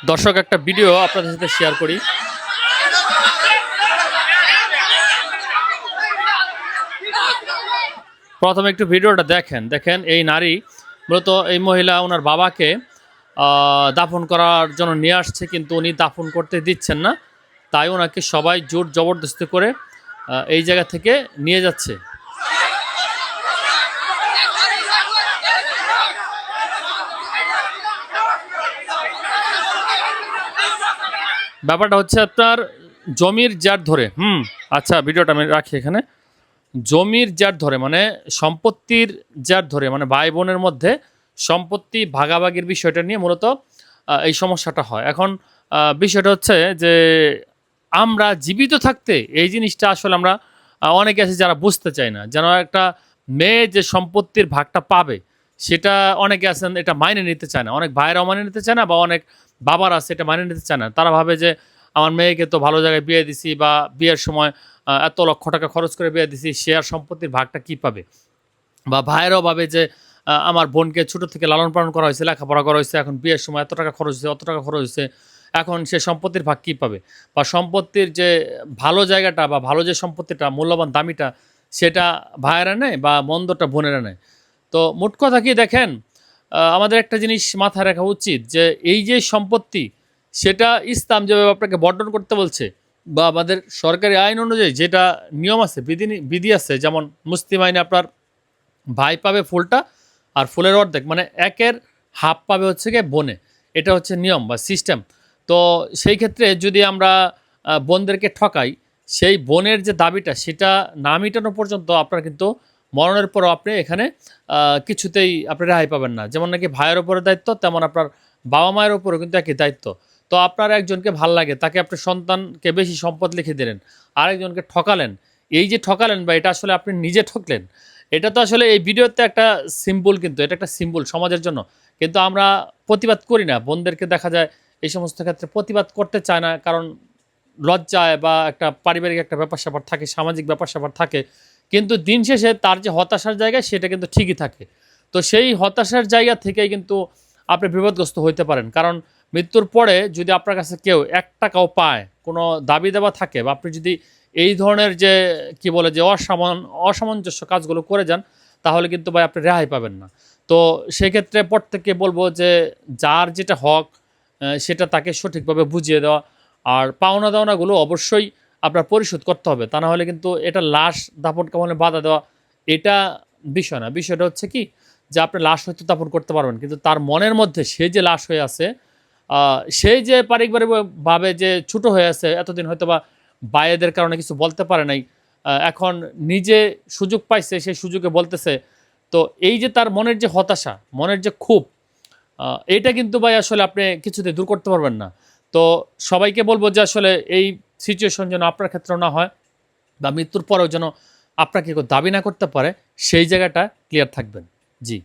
দর্শক একটা ভিডিও আপনাদের সাথে শেয়ার করি। প্রথমে একটু ভিডিওটা দেখেন এই নারী মূলত এই মহিলা ওনার বাবাকে দাফন করার জন্য নিয়ে আসছে, কিন্তু উনি দাফন করতে দিচ্ছেন না, তাই ওনাকে সবাই জোর জবরদস্তি করে এই জায়গা থেকে নিয়ে যাচ্ছে। ব্যাপারটা হচ্ছে আপনার জমির জার ধরে আচ্ছা ভিডিওটা আমি রাখি এখানে। জমির জার ধরে মানে সম্পত্তির জার ধরে মানে ভাই বোনের মধ্যে সম্পত্তি ভাগাভাগির বিষয়টা নিয়ে মূলত এই সমস্যাটা হয়। এখন বিষয়টা হচ্ছে যে আমরা জীবিত থাকতে এই জিনিসটা আসলে আমরা অনেকে আছে যারা বুঝতে চায় না, যেন একটা মেয়ে যে সম্পত্তির ভাগটা পাবে সেটা অনেকে আছেন এটা মাইনে নিতে চায় না, অনেক ভাইয়েরাও মাইনে নিতে চায় না, বা অনেক বাবার আছে এটা মাইনে নিতে চায় না। তারা ভাবে যে আমার মেয়েকে তো ভালো জায়গায় বিয়ে দিছি, বা বিয়ের সময় এত লক্ষ টাকা খরচ করে বিয়ে দিছি, সে আর সম্পত্তির ভাগটা কী পাবে। বা ভাইয়েরাও ভাবে যে আমার বোনকে ছোটো থেকে লালন পালন করা হয়েছে, লেখাপড়া করা হয়েছে, এখন বিয়ের সময় এত টাকা খরচ হয়েছে, অত টাকা খরচ হয়েছে, এখন সে সম্পত্তির ভাগ কী পাবে। বা সম্পত্তির যে ভালো জায়গাটা বা ভালো যে সম্পত্তিটা মূল্যবান দামিটা সেটা ভাইয়েরা নেয় বা মন্দটা বোনেরা নেয়। তো মোট কথা কি দেখেন, আমাদের একটা জিনিস মাথায় রাখা উচিত যে এই যে সম্পত্তি সেটা ইসলাম যেভাবে আপনাকে বর্ণন করতে বলছে, বা আমাদের সরকারি আইন অনুযায়ী যেটা নিয়ম আছে বিধি আছে, যেমন মুসলিম আইনে আপনার ভাই পাবে ফুলটা আর ফুলের অর্ধেক মানে একের হাফ পাবে হচ্ছে গিয়ে বোনে। এটা হচ্ছে নিয়ম বা সিস্টেম। তো সেই ক্ষেত্রে যদি আমরা বোনদেরকে ঠকাই, সেই বোনের যে দাবিটা সেটা না মেটানো পর্যন্ত আপনার কিন্তু মরণের পরও আপনি এখানে কিছুতেই আপনি রেহাই পাবেন না। যেমন নাকি ভাইয়ের ওপরে দায়িত্ব, তেমন আপনার বাবা মায়ের ওপরেও কিন্তু একই দায়িত্ব। তো আপনার একজনকে ভাল লাগে, তাকে আপনি সন্তানকে বেশি সম্পদ লিখে দিলেন, আরেকজনকে ঠকালেন। এই যে ঠকালেন বা এটা আসলে আপনি নিজে ঠকলেন, এটা তো আসলে এই ভিডিওতে একটা সিম্বল, কিন্তু এটা একটা সিম্বল সমাজের জন্য। কিন্তু আমরা প্রতিবাদ করি না, বোনদেরকে দেখা যায় এই সমস্ত ক্ষেত্রে প্রতিবাদ করতে চায় না, কারণ লজ্জায় বা একটা পারিবারিক একটা ব্যাপার স্যাপার থাকে, সামাজিক ব্যাপার স্যাপার থাকে। কিন্তু দিন শেষে তার যে হতাশার জায়গা সেটা কিন্তু ঠিকই থাকে। তো সেই হতাশার জায়গা থেকেই কিন্তু আপনি বিপদগ্রস্ত হইতে পারেন, কারণ মৃত্যুর পরে যদি আপনার কাছে কেউ 1 টাকাও পায়, কোনো দাবি দেওয়া থাকে, বা আপনি যদি এই ধরনের যে কি বলে যে অসামঞ্জস্য কাজগুলো করে যান, তাহলে কিন্তু ভাই আপনি রেহাই পাবেন না। তো সেক্ষেত্রে প্রত্যেককে বলবো যে যার যেটা হক সেটা তাকে সঠিকভাবে বুঝিয়ে দেওয়া, আর পাওনা দাওনাগুলো অবশ্যই আপনার পরিশোধ করতে হবে। তা না হলে কিন্তু এটা লাশ দাফন কাফনে বাধা দেওয়া এটা বিষয় না। বিষয়টা হচ্ছে কি যে আপনি লাশ হয়তো দাফন করতে পারবেন, কিন্তু তার মনের মধ্যে সে যে লাশ হয়ে আছে, সেই যে পারিবারিকভাবে যে ছোট হয়ে আছে এতদিন, হয়তো বা বায়েদের কারণে কিছু বলতে পারে নাই, এখন নিজে সুযোগ পাইছে, সেই সুযোগে বলতেছে। তো এই যে তার মনের যে হতাশা, মনের যে ক্ষোভ, এইটা কিন্তু ভাই আসলে আপনি কিছুতে দূর করতে পারবেন না। তো সবাইকে বলবো যে আসলে এই সিচুয়েশন যেন আপনার ক্ষেত্রেও না হয়, বা মৃত্যুর পরেও যেন আপনাকে কেউ দাবি না করতে পারে, সেই জায়গাটা ক্লিয়ার থাকবেন। জি।